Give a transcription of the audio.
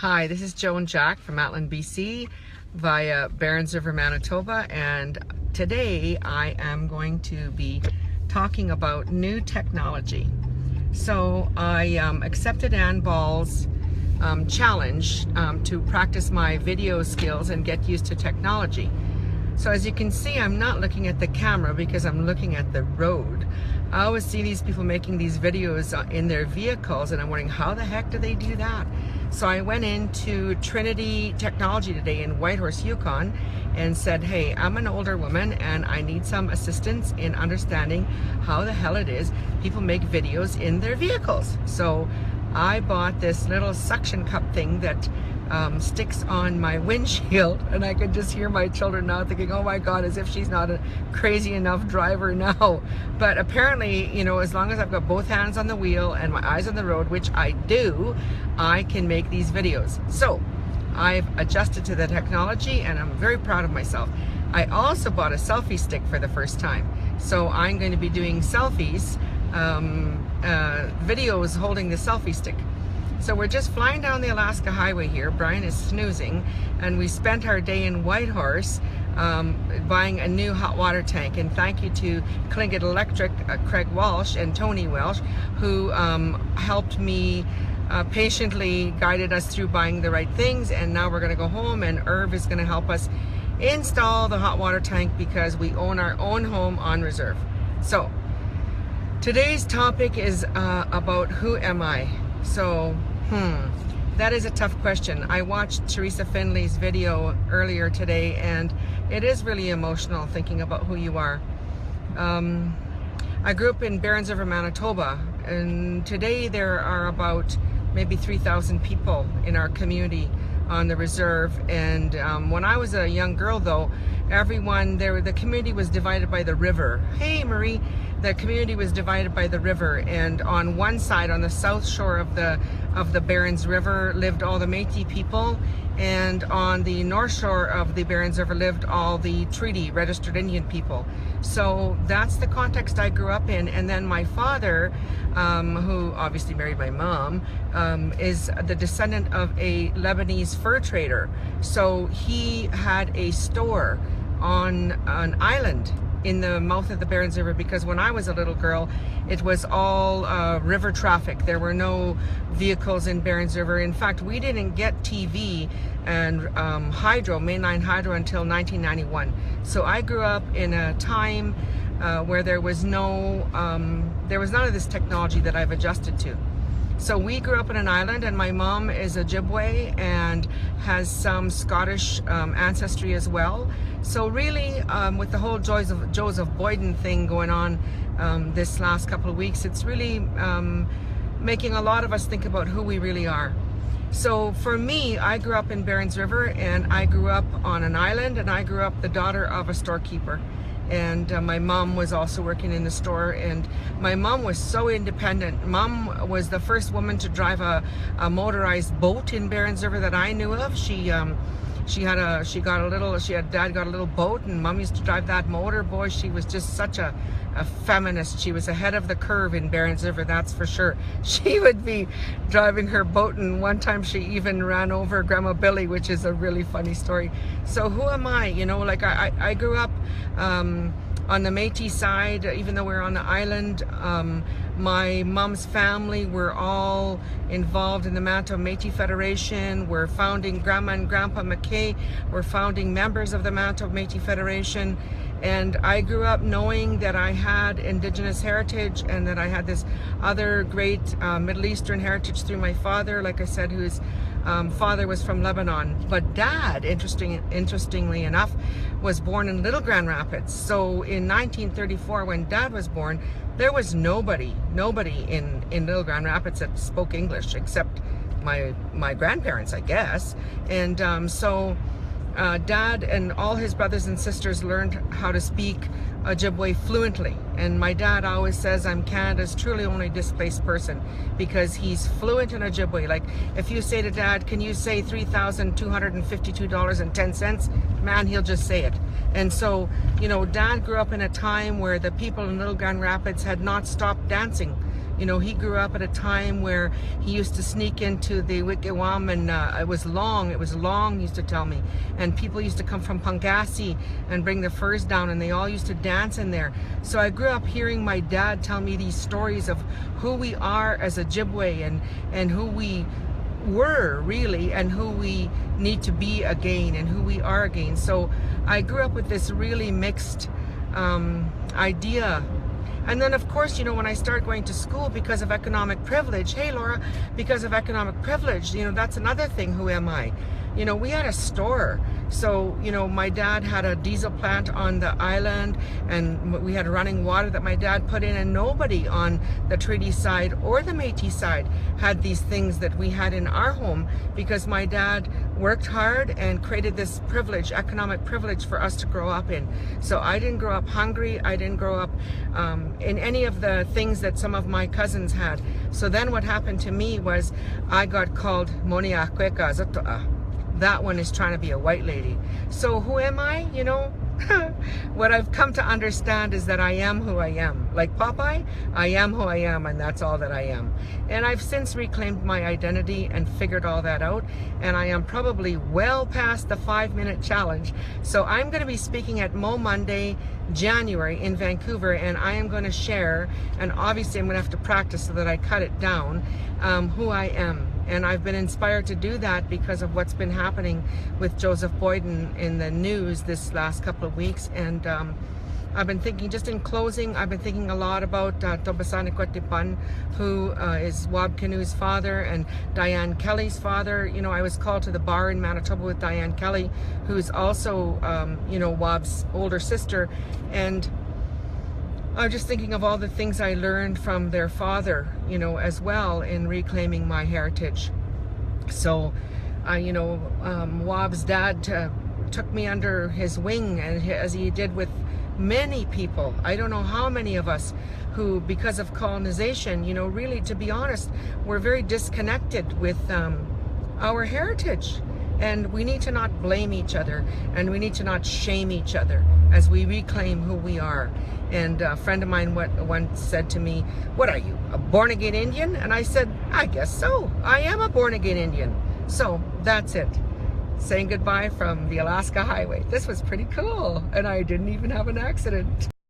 Hi, this is Joan Jack from Atlin, BC via Barons River, Manitoba, and today I am going to be talking about new technology. So I accepted Ann Ball's challenge to practice my video skills and get used to technology. So as you can see, I'm not looking at the camera because I'm looking at the road. I always see these people making these videos in their vehicles and I'm wondering, how the heck do they do that? So I went into Trinity Technology today in Whitehorse, Yukon, and said, hey, I'm an older woman and I need some assistance in understanding how the hell it is people make videos in their vehicles. So I bought this little suction cup thing that sticks on my windshield, and I could just hear my children now thinking, oh my God, as if she's not a crazy enough driver now. But apparently, you know, as long as I've got both hands on the wheel and my eyes on the road, which I do, I can make these videos. So I've adjusted to the technology and I'm very proud of myself. I also bought a selfie stick for the first time. So I'm going to be doing selfies, videos holding the selfie stick. So we're just flying down the Alaska Highway here. Brian is snoozing, and we spent our day in Whitehorse buying a new hot water tank. And thank you to Tlingit Electric, Craig Walsh and Tony Welsh, who helped me, patiently guided us through buying the right things. And now we're going to go home, and Irv is going to help us install the hot water tank because we own our own home on reserve. So today's topic is about who am I? So, that is a tough question. I watched Teresa Finley's video earlier today, and it is really emotional thinking about who you are. I grew up in Barons River, Manitoba, and today there are about maybe 3,000 people in our community on the reserve. And when I was a young girl, though, everyone there, the community was divided by the river. Hey, Marie. The community was divided by the river, and on one side, on the south shore of the Barons River, lived all the Métis people, and on the north shore of the Barons River lived all the Treaty Registered Indian people. So that's the context I grew up in. And then my father, who obviously married my mom, is the descendant of a Lebanese fur trader. So he had a store on an island in the mouth of the Barons River, because when I was a little girl, it was all river traffic. There were no vehicles in Barons River. In fact, we didn't get TV and hydro, mainline hydro, until 1991. So I grew up in a time where there was none of this technology that I've adjusted to. So we grew up in an island, and my mom is Ojibwe and has some Scottish ancestry as well. So really, with the whole Joseph Boyden thing going on this last couple of weeks, it's really making a lot of us think about who we really are. So for me, I grew up in Barons River, and I grew up on an island, and I grew up the daughter of a storekeeper. And my mom was also working in the store, and my mom was so independent. Mom was the first woman to drive a motorized boat in Barons River that I knew of. Dad got a little boat, and Mom used to drive that motor. Boy, she was just such a feminist. She was ahead of the curve in Barons River, that's for sure. She would be driving her boat, and one time she even ran over Grandma Billy, which is a really funny story. So who am I? You know, like I grew up on the Métis side, even though we're on the island. My mom's family were all involved in the Manitoba Métis Federation. We're founding Grandma and Grandpa McKay. We're founding members of the Manitoba Métis Federation. And I grew up knowing that I had Indigenous heritage and that I had this other great Middle Eastern heritage through my father, like I said, whose father was from Lebanon. But Dad, interestingly enough, was born in Little Grand Rapids. So in 1934, when Dad was born, there was nobody in Little Grand Rapids that spoke English except my grandparents, I guess. And Dad and all his brothers and sisters learned how to speak Ojibwe fluently. And my dad always says I'm Canada's truly only displaced person because he's fluent in Ojibwe. Like if you say to Dad, can you say $3,252.10? Man, he'll just say it. And so, you know, Dad grew up in a time where the people in Little Grand Rapids had not stopped dancing. You know, he grew up at a time where he used to sneak into the Wigwam, and it was long, he used to tell me. And people used to come from Pangasi and bring their furs down, and they all used to dance in there. So I grew up hearing my dad tell me these stories of who we are as Ojibwe, and who we were really, and who we need to be again, and who we are again. So I grew up with this really mixed idea. And then of course, you know, when I started going to school, because of economic privilege, hey Laura, because of economic privilege, you know, that's another thing. Who am I? You know, we had a store. So, you know, my dad had a diesel plant on the island, and we had running water that my dad put in, and nobody on the Treaty side or the Métis side had these things that we had in our home, because my dad worked hard and created this privilege, economic privilege, for us to grow up in. So I didn't grow up hungry. I didn't grow up in any of the things that some of my cousins had. So then what happened to me was I got called Monia Kweka Zotoa. That one is trying to be a white lady. So who am I? You know, what I've come to understand is that I am who I am. Like Popeye, I am who I am, and that's all that I am. And I've since reclaimed my identity and figured all that out, and I am probably well past the 5-minute challenge. So I'm going to be speaking at Mo Monday, January in Vancouver, and I am going to share, and obviously I'm going to have to practice so that I cut it down, who I am. And I've been inspired to do that because of what's been happening with Joseph Boyden in the news this last couple of weeks. And I've been thinking, just in closing, I've been thinking a lot about Tobasani Kwetipan, who is Wab Kinu's father, and Diane Kelly's father. You know, I was called to the bar in Manitoba with Diane Kelly, who's also, you know, Wab's older sister. And I'm just thinking of all the things I learned from their father, you know, as well, in reclaiming my heritage. So, you know, Wab's dad took me under his wing, and as he did with many people. I don't know how many of us who, because of colonization, you know, really, to be honest, we're very disconnected with our heritage. And we need to not blame each other, and we need to not shame each other as we reclaim who we are. And a friend of mine once said to me, "What are you, a born-again Indian?" And I said, "I guess so. I am a born-again Indian." So that's it. Saying goodbye from the Alaska Highway. This was pretty cool, and I didn't even have an accident.